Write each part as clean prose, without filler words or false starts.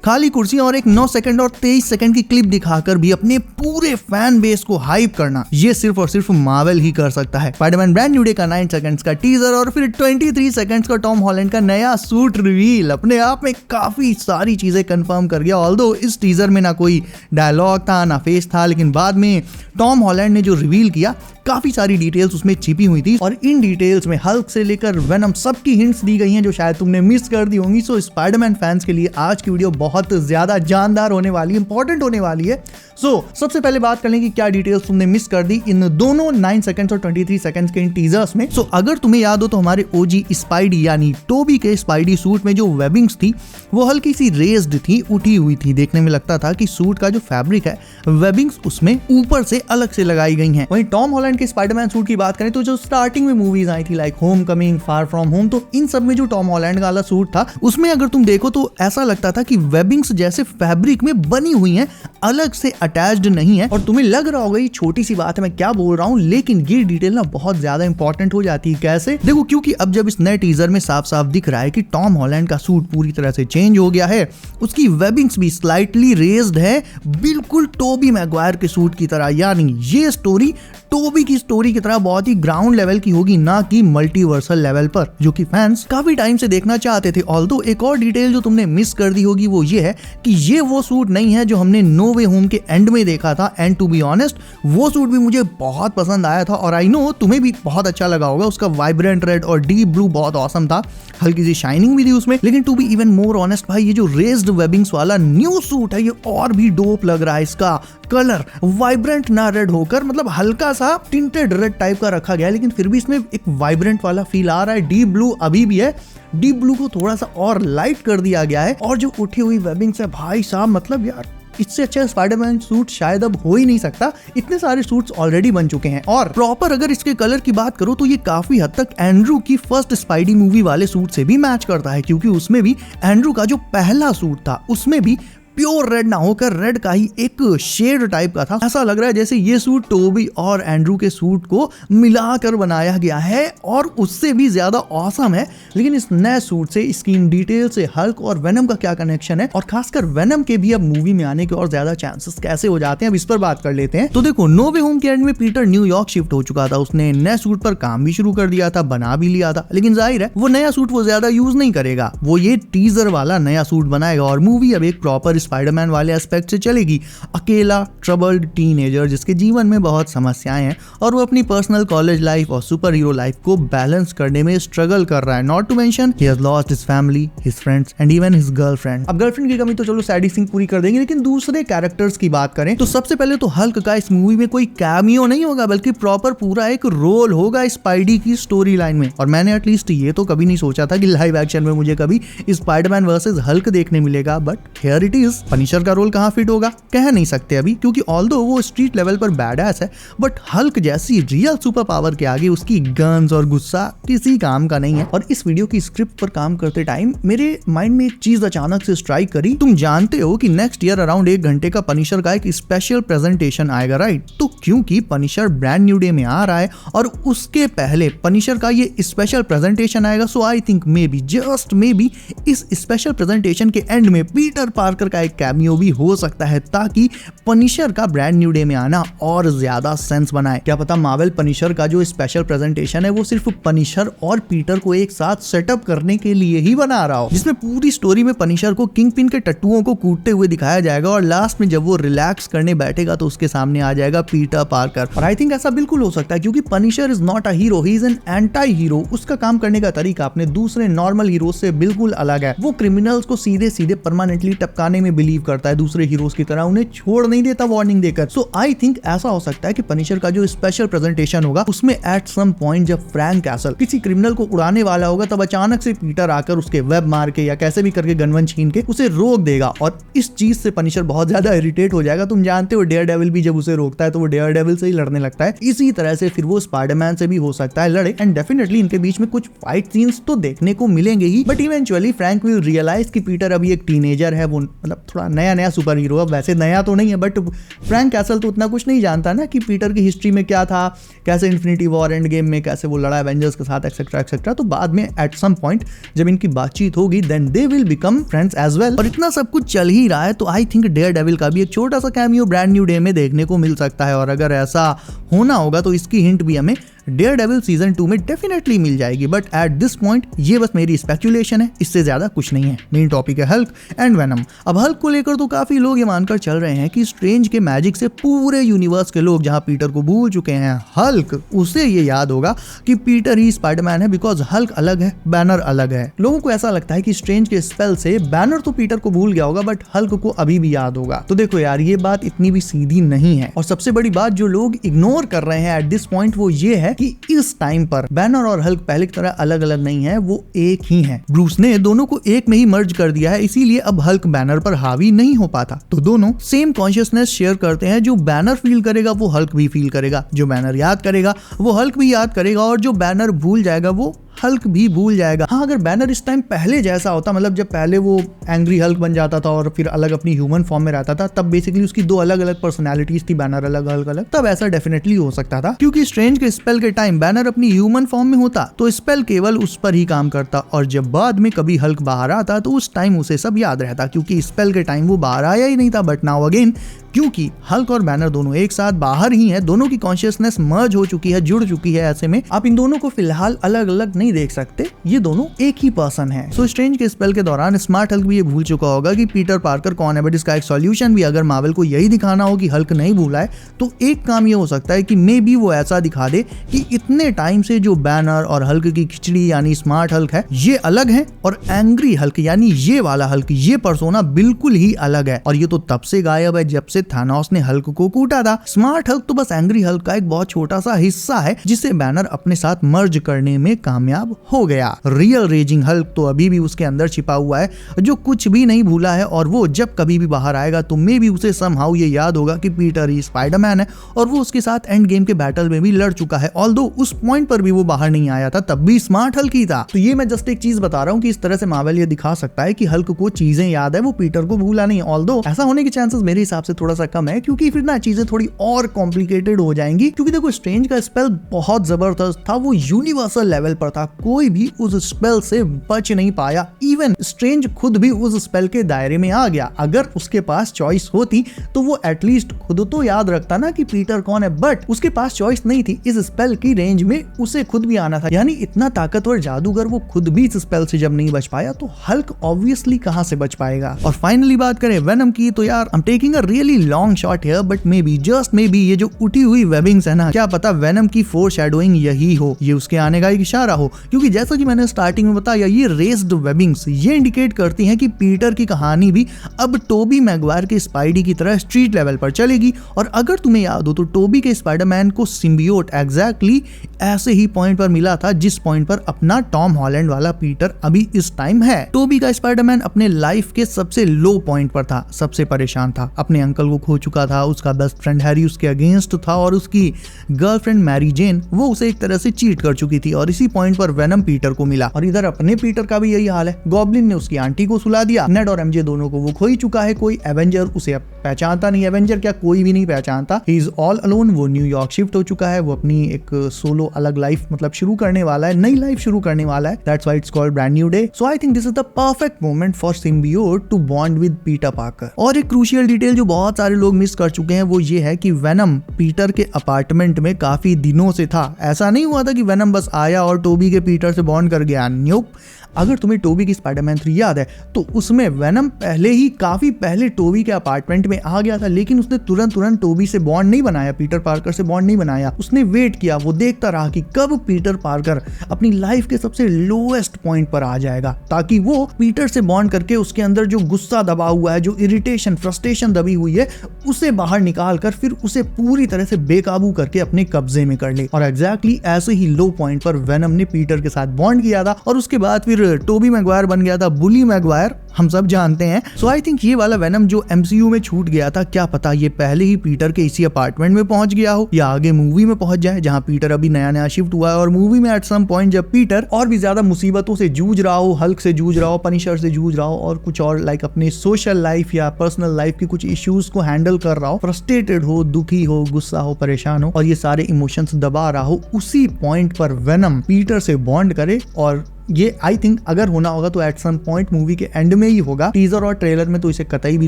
खाली कुर्सी और एक 9 सेकंड और 23 सेकंड की क्लिप दिखाकर भी अपने पूरे फैन बेस को हाइप करना, ये सिर्फ और सिर्फ मार्वल ही कर सकता है। स्पाइडरमैन ब्रांड न्यू डे का 9 सेकंड्स का टीजर और फिर 23 सेकंड्स का टॉम हॉलैंड का नया सूट रिवील अपने आप में काफी सारी चीजें कंफर्म कर गया। ऑल्दो इस टीजर में ना कोई डायलॉग था ना फेस था, लेकिन बाद में टॉम हॉलैंड ने जो रिवील किया काफी सारी डिटेल्स उसमें छिपी हुई थी और इन डिटेल्स में हल्क से लेकर वेनम सबकी हिंट्स दी गई हैं जो शायद तुमने मिस कर दी होंगी। सो स्पाइडरमैन फैंस के लिए आज की वीडियो बहुत ज्यादा जानदार होने वाली है, इंपॉर्टेंट होने वाली है। सो सबसे पहले बात कर लें कि क्या डिटेल्स तुमने मिस कर दी इन दोनों 9 सेकंड्स और 23 सेकंड्स के इन टीजर्स में। सो अगर तुम्हें याद हो तो हमारे ओजी स्पाइडी यानी टोबी के स्पाइडी सूट में जो वेबिंग्स थी वो हल्की सी रेज्ड थी, उठी हुई थी। देखने में लगता था कि सूट का जो फैब्रिक है वेबिंग्स उसमें ऊपर से अलग से लगाई गई हैं। वहीं टॉम हॉलैंड के स्पाइडरमैन सूट की बात करें तो जो स्टार्टिंग में मूवीज आई थी like home coming, far from home, तो इन सब में जो टॉम हॉलैंड का वाला सूट था उसमें अगर तुम देखो तो ऐसा लगता था कि वेबिंग्स जैसे फैब्रिक में बनी हुई हैं, अलग से अटैच्ड नहीं है। और तुम्हें लग रहा होगा ये छोटी सी बात है मैं क्या बोल रहा हूं, लेकिन ये डिटेल ना बहुत ज्यादा इंपॉर्टेंट हो जाती है। कैसे? देखो, क्योंकि अब जब इस नए टीजर में साफ साफ दिख रहा है कि टॉम हॉलैंड का सूट पूरी तरह से चेंज हो गया है, उसकी वेबिंग्स भी स्लाइटली रेज्ड है, बिल्कुल टोबी मैगवायर के सूट की तरह। यानी ये स्टोरी टोबी की स्टोरी की तरह बहुत ही ग्राउंड लेवल की होगी, ना कि मल्टीवर्सल लेवल पर, जो कि फैंस काफी टाइम से देखना चाहते थे। ऑल्दो एक और डिटेल जो तुमने मिस कर दी होगी वो ये है कि ये वो सूट नहीं है जो हमने नो वे होम के एंड में देखा था। एंड टू बी ऑनेस्ट वो सूट भी मुझे बहुत पसंद आया था और आई नो तुम्हें भी बहुत अच्छा लगा होगा। उसका वाइब्रेंट रेड और डीप ब्लू बहुत ऑसम था, हल्की सी शाइनिंग भी थी उसमें। लेकिन to be even more honest भाई, ये जो रेज्ड वेबिंग्स वाला न्यू सूट है ये और भी डोप लग रहा है। इसका कलर वाइब्रेंट ना रेड होकर मतलब हल्का सा टिंटेड रेड टाइप का रखा गया है, लेकिन फिर भी इसमें एक वाइब्रेंट वाला फील आ रहा है। डीप ब्लू अभी भी है, डीप ब्लू को थोड़ा सा और लाइट कर दिया गया है। और जो उठी हुई वेबिंग्स है भाई साहब, मतलब यार इससे अच्छा स्पाइडरमैन सूट शायद अब हो ही नहीं सकता। इतने सारे सूट्स ऑलरेडी बन चुके हैं और प्रॉपर अगर इसके कलर की बात करो तो ये काफी हद तक एंड्रू की फर्स्ट स्पाइडी मूवी वाले सूट से भी मैच करता है, क्योंकि उसमें भी एंड्रू का जो पहला सूट था उसमें भी प्योर रेड ना होकर रेड का ही एक शेड टाइप का था। ऐसा लग रहा है जैसे ये सूट टोबी और एंड्रू के सूट को मिलाकर बनाया गया है और उससे भी ज्यादा ऑसम है। लेकिन इस नए सूट से, स्किन डिटेल से हल्क और वेनम का क्या कनेक्शन है और खासकर वेनम के भी अब मूवी में आने के और ज्यादा चांसेस कैसे हो जाते हैं, अब इस पर बात कर लेते हैं। तो देखो, नो वे होम के एंड में पीटर न्यूयॉर्क शिफ्ट हो चुका था, उसने नए सूट पर काम भी शुरू कर दिया था, बना भी लिया था। लेकिन जाहिर है वो नया सूट वो ज्यादा यूज नहीं करेगा, वो ये टीजर वाला नया सूट बनाएगा और मूवी अब एक प्रॉपर स्पाइडरमैन वाले एस्पेक्ट से चलेगी। अकेला ट्रबल्ड टीनेजर जिसके जीवन में बहुत समस्याएं हैं और वो अपनी पर्सनल कॉलेज लाइफ और सुपर हीरो लाइफ को बैलेंस करने में स्ट्रगल कर रहा है। Not to mention he has lost his family, his friends and even his girlfriend. अब गर्लफ्रेंड की कमी तो चलो सैडी सिंह पूरी कर देंगे, लेकिन दूसरे कैरेक्टर्स की बात करें तो सबसे पहले तो हल्क का इस मूवी में कोई कैमियो नहीं होगा, बल्कि प्रॉपर पूरा एक रोल होगा स्पाइडी की स्टोरी लाइन में। और मैंने एटलीस्ट ये तो कभी नहीं सोचा था कि लाइव एक्शन में मुझे कभी स्पाइडरमैन वर्सेस हल्क देखने मिलेगा, but here it is. Punisher का रोल कहां फिट होगा कह नहीं सकते अभी, क्योंकि ऑल्दो वो स्ट्रीट लेवल पर बैडएस है, बट हल्क जैसी रियल सुपर पावर के आगे उसकी गन्स और गुस्सा किसी काम का नहीं है। और इस वीडियो की स्क्रिप्ट पर काम करते टाइम मेरे माइंड में एक चीज अचानक से स्ट्राइक करी। तुम जानते हो कि नेक्स्ट ईयर अराउंड 1 घंटे का पनिशर का एक स्पेशल प्रेजेंटेशन आएगा, राइट? तो क्योंकि पनिशर ब्रांड न्यू डे में आ रहा है और उसके पहले पनिशर का ये स्पेशल प्रेजेंटेशन आएगा, so I think may be, just may be, इस स्पेशल प्रेजेंटेशन के एंड में पीटर पार्कर का एक कैमियो भी हो सकता है, ताकि पनिशर का ब्रांड न्यू डे में आना और ज्यादा सेंस बनाए। क्या पता मार्वल पनिशर का जो स्पेशल प्रेजेंटेशन है वो सिर्फ पनिशर और पीटर को एक साथ सेटअप करने के लिए ही बना रहा हो, जिसमें पूरी स्टोरी में पनिशर को किंगपिन के टट्टुओं को कूटते हुए दिखाया जाएगा और लास्ट में जब वो रिलैक्स करने बैठेगा तो उसके सामने आ जाएगा पीटर पार्कर। और आई थिंक ऐसा बिल्कुल हो सकता है, क्योंकि Punisher is not a hero, he is an anti hero. उसका काम करने का तरीका अपने दूसरे नॉर्मल हीरो से बिल्कुल अलग है। वो क्रिमिनल्स को सीधे सीधे परमानेंटली टपकाने में बिलीव करता है, दूसरे हीरोज की तरह उन्हें छोड़ नहीं देता वार्निंग देकर। सो आई थिंक ऐसा हो सकता है कि पनिशर का जो स्पेशल प्रेजेंटेशन होगा उसमें एट सम पॉइंट जब फ्रैंक कैसल किसी क्रिमिनल को उड़ाने वाला होगा तब अचानक से पीटर आकर उसके वेब मार के या कैसे भी करके गनवन छीन के उसे रोक देगा और इस चीज से पनिशर बहुत ज्यादा इरिटेट हो जाएगा। तुम जानते हो डेयर डेविल भी जब उसे रोकता है तो वो डेयर डेविल से ही लड़ने लगता है। इसी तरह से फिर वो स्पाइडरमैन से भी हो सकता है लड़े एंड डेफिनेटली इनके बीच में कुछ फाइट सीन्स तो देखने को मिलेंगे ही, but eventually Frank will realize कि पीटर अभी एक टीनेजर है, वो मतलब थोड़ा नया नया सुपर हीरो, अब वैसे नया तो नहीं है बट फ्रैंक कैसल तो उतना कुछ नहीं जानता ना कि पीटर की हिस्ट्री में क्या था, कैसे इन्फिनिटी वॉर एंड गेम में कैसे वो लड़ा एवेंजर्स के साथ एक्सेट्रा एक्सेट्रा। तो बाद में एट सम पॉइंट जब इनकी बातचीत होगी then they will become friends as well. और इतना सब कुछ चल ही रहा है तो आई थिंक डेयर डेविल का भी एक छोटा सा कैमियो ब्रांड न्यू डे में देखने को मिल सकता है, और अगर ऐसा होना होगा तो इसकी हिंट भी हमें डेयर डेविल सीजन 2 में डेफिनेटली मिल जाएगी। बट एट दिस पॉइंट ये बस मेरी स्पेकुलेशन है, इससे ज्यादा कुछ नहीं है। मेन टॉपिक है हल्क एंड वेनम। अब हल्क को लेकर तो काफी लोग ये मानकर चल रहे हैं कि स्ट्रेंज के मैजिक से पूरे यूनिवर्स के लोग जहां पीटर को भूल चुके हैं, हल्क उसे ये याद होगा कि पीटर ही स्पाइडरमैन है, बिकॉज हल्क अलग है, बैनर अलग है। लोगों को ऐसा लगता है कि स्ट्रेंज के स्पेल से बैनर तो पीटर को भूल गया होगा बट हल्क को अभी भी याद होगा। तो देखो यार, ये बात इतनी भी सीधी नहीं है। और सबसे बड़ी बात जो लोग इग्नोर कर रहे हैं एट दिस पॉइंट वो ये है कि इस टाइम पर बैनर और हल्क पहले की तरह अलग अलग नहीं है, वो एक ही है। ब्रूस ने दोनों को एक में ही मर्ज कर दिया है, इसीलिए अब हल्क बैनर पर हावी नहीं हो पाता। तो दोनों सेम कॉन्शियसनेस शेयर करते हैं। जो बैनर फील करेगा वो हल्क भी फील करेगा, जो बैनर याद करेगा वो हल्क भी याद करेगा, और जो बैनर भूल जाएगा वो हल्क भी भूल जाएगा। हाँ, अगर बैनर इस टाइम पहले जैसा होता, मतलब जब पहले वो एंग्री हल्क बन जाता था और फिर अलग अपनी ह्यूमन फॉर्म में रहता था, तब बेसिकली उसकी दो अलग अलग पर्सनैलिटीज थी, बैनर अलग हल्क अलग, तब ऐसा डेफिनेटली हो सकता था। क्योंकि स्ट्रेंज के स्पेल के टाइम बैनर अपनी ह्यूमन फॉर्म में होता तो स्पेल केवल उस पर ही काम करता, और जब बाद में कभी हल्क बाहर आता तो उस टाइम उसे सब याद रहता, क्योंकि स्पेल के टाइम वो बाहर आया ही नहीं था। बट नाउ अगेन क्योंकि हल्क और बैनर दोनों एक साथ बाहर ही हैं, दोनों की कॉन्शियसनेस मर्ज हो चुकी है, जुड़ चुकी है, ऐसे में आप इन दोनों को फिलहाल अलग अलग नहीं देख सकते, ये दोनों एक ही पर्सन है। सो स्ट्रेंज के स्पेल के दौरान स्मार्ट हल्क भी ये भूल चुका होगा कि पीटर पार्कर कौन है, बट इसका एक सॉल्यूशन भी अगर मार्वल को यही दिखाना हो कि हल्क नहीं भूला है तो एक काम ये हो सकता है कि मे बी वो ऐसा दिखा दे कि इतने टाइम से जो बैनर और हल्क की खिचड़ी यानी स्मार्ट हल्क है ये अलग है, और एंग्री हल्क यानी ये वाला हल्क, ये पर्सोना बिल्कुल ही अलग है, और ये तो तब से गायब है जब से थानोस ने हल्क को कूटा था। स्मार्ट हल्क तो बस एंग्री हल्क का एक बहुत छोटा सा हिस्सा है जिसे बैनर अपने साथ मर्ज करने में कामयाब हो गया। रियल रेजिंग हल्क तो अभी भी उसके अंदर छिपा हुआ है, जो कुछ भी नहीं भूला है, और वो जब कभी भी बाहर आएगा तो मे भी उसे समहाउ ये याद होगा कि पीटर ही स्पाइडरमैन है, और वो उसके साथ एंड गेम के बैटल में भी लड़ चुका है। ऑल्दो उस पॉइंट पर भी वो बाहर नहीं आया था, तब भी स्मार्ट हल्क ही था। तो ये मैं जस्ट एक चीज बता रहा हूँ कि इस तरह से मार्वल ये दिखा सकता है कि हल्क को चीजें याद है, वो पीटर को भूला नहीं। ऑल्दो ऐसा होने के चांसेस मेरे हिसाब से थोड़ा सा कम है, क्योंकि फिर ना चीजें थोड़ी और कॉम्प्लिकेटेड हो जाएंगी। क्योंकि देखो स्ट्रेंज का स्पेल बहुत जबरदस्त था, वो यूनिवर्सल लेवल पर था, कोई भी उस स्पेल से बच नहीं पाया। इवन स्ट्रेंज खुद भी उस स्पेल के दायरे में आ गया। अगर उसके पास चॉइस होती तो वो एटलीस्ट खुद तो याद रखता ना कि पीटर कौन है, बट उसके पास चॉइस नहीं थी। इस स्पेल की रेंज में उसे खुद भी आना था, यानी इतना ताकतवर जादूगर वो खुद भी इस स्पेल से जब नहीं बच पाया तो हल्क ऑब्वियसली कहां से बच पाएगा। और फाइनली बात करें वेनम की, तो यार I am taking a really long shot here, but may be just may B ये जो उठी हुई वेबिंग्स है ना, क्या पता वेनम की फोरशैडोइंग यही हो, ये उसके आने का एक इशारा हो। क्योंकि जैसा कि मैंने स्टार्टिंग में बताया, ये रेस्ड वेबिंग्स ये इंडिकेट करती हैं कि पीटर की कहानी भी अब टोबी मैगवायर के स्पाइडी की तरह स्ट्रीट लेवल पर चलेगी। और अगर तुम्हें याद हो तो टोबी के स्पाइडरमैन को सिम्बियोट एग्जैक्टली ऐसे ही पॉइंट पर मिला था जिस पॉइंट पर अपना टॉम हॉलैंड वाला पीटर अभी इस टाइम है। टोबी का स्पाइडरमैन अपने लाइफ के सबसे लो पॉइंट पर था, सबसे परेशान था, अपने अंकल को खो चुका था, उसका बेस्ट फ्रेंड हैरी उसके अगेंस्ट था, और उसकी गर्लफ्रेंड मैरी जेन वो उसे एक तरह से चीट कर चुकी थी। और इसी पॉइंट पर वेनम पीटर को मिला, और इधर अपने पीटर का भी यही हाल है। गॉब्लिन ने उसकी आंटी को सुला दिया, नेड और एमजे दोनों को वो खो ही चुका है, कोई एवेंजर उसे अब पहचानता नहीं, एवेंजर क्या कोई भी नहीं पहचानता, ही इज ऑल अलोन। वो न्यूयॉर्क शिफ्ट हो चुका है, वो अपनी एक सोलो अलग लाइफ मतलब शुरू करने वाला है, नई लाइफ शुरू करने वाला है। That's why it's called brand new day. So I think this is the perfect moment for symbiote to bond with Peter Parker. और एक क्रूशियल डिटेल जो बहुत सारे लोग मिस कर चुके हैं वो ये है कि वेनम पीटर के अपार्टमेंट में काफी दिनों से था। ऐसा नहीं हुआ था कि वेनम बस आया और टोबी के पीटर से बॉन्ड कर गया। न्यूप, अगर तुम्हें टोबी की स्पाइडरमैन 3 याद है तो उसमें वेनम पहले ही काफी पहले टोबी के अपार्टमेंट में आ गया था, लेकिन उसने तुरंत टोबी से बॉन्ड नहीं बनाया, पीटर पार्कर से बॉन्ड नहीं बनाया। उसने वेट किया, वो देखता रहा कि कब पीटर पार्कर अपनी लाइफ के सबसे लोएस्ट पॉइंट पर आ जाएगा, ताकि वो पीटर से बॉन्ड करके उसके अंदर जो गुस्सा दबा हुआ है, जो इरिटेशन फ्रस्ट्रेशन दबी हुई है, उसे बाहर निकाल कर फिर उसे पूरी तरह से बेकाबू करके अपने कब्जे में कर ले। और एग्जैक्टली ऐसे ही लो पॉइंट पर वेनम ने पीटर के साथ बॉन्ड किया था, और उसके बाद फिर टोबी मैगवायर बन गया था बुली मैगवायर हम सब जानते हैं। सो आई थिंक ये वाला वेनम जो MCU में छूट गया था, क्या पता ये पहले ही पीटर के इसी अपार्टमेंट में पहुंच गया हो या आगे मूवी में पहुंच जाए, जहां पीटर अभी नया नया शिफ्ट हुआ है और मूवी में एट सम पॉइंट जब पीटर और भी ज्यादा मुसीबतों से जूझ रहा हो, हल्क से जूझ रहा हो, पनिशर से जूझ रहा हो और कुछ और लाइक अपने सोशल लाइफ या पर्सनल लाइफ के कुछ इश्यूज को हैंडल कर रहा हो, फ्रस्ट्रेटेड हो, दुखी हो, गुस्सा हो, परेशान हो और ये सारे इमोशंस दबा रहा हो, उसी पॉइंट पर वेनम पीटर से बॉन्ड करे। और ये आई थिंक अगर होना होगा तो एट सम पॉइंट मूवी के एंड में ही होगा। टीजर और ट्रेलर में तो इसे कतई भी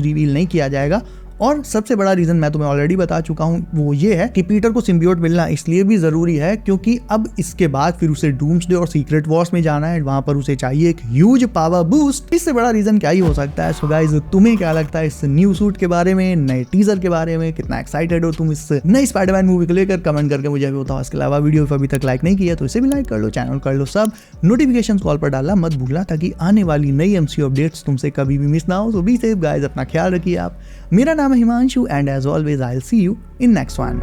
रिवील नहीं किया जाएगा। और सबसे बड़ा रीजन मैं तुम्हें ऑलरेडी बता चुका हूं, वो ये है कि पीटर को सिम्बियोट मिलना इसलिए भी जरूरी है क्योंकि अब इसके बाद फिर उसे डूम्सडे और सीक्रेट वॉर्स में जाना है, वहां पर उसे चाहिए एक ह्यूज पावर बूस्ट। इससे बड़ा रीजन क्या ही हो सकता है। सो गाइस, तुम्हें क्या लगता है इस न्यू सूट के बारे में, नए टीजर के बारे में? कितना एक्साइटेड हो तुम इस नई स्पाइडरमैन मूवी को लेकर? कमेंट करके मुझे भी बताओ। इसके अलावा वीडियो अभी तक लाइक नहीं किया तो इसे भी लाइक कर लो, चैनल कर लो सब, नोटिफिकेशन कॉल पर डालना मत भूलना ताकि आने वाली नई MCU अपडेट्स तुमसे कभी भी मिस ना हो। सो बी सेफ गाइस, अपना ख्याल रखिए आप। मेरा नाम है Himanshu and as always I'll see you in next one.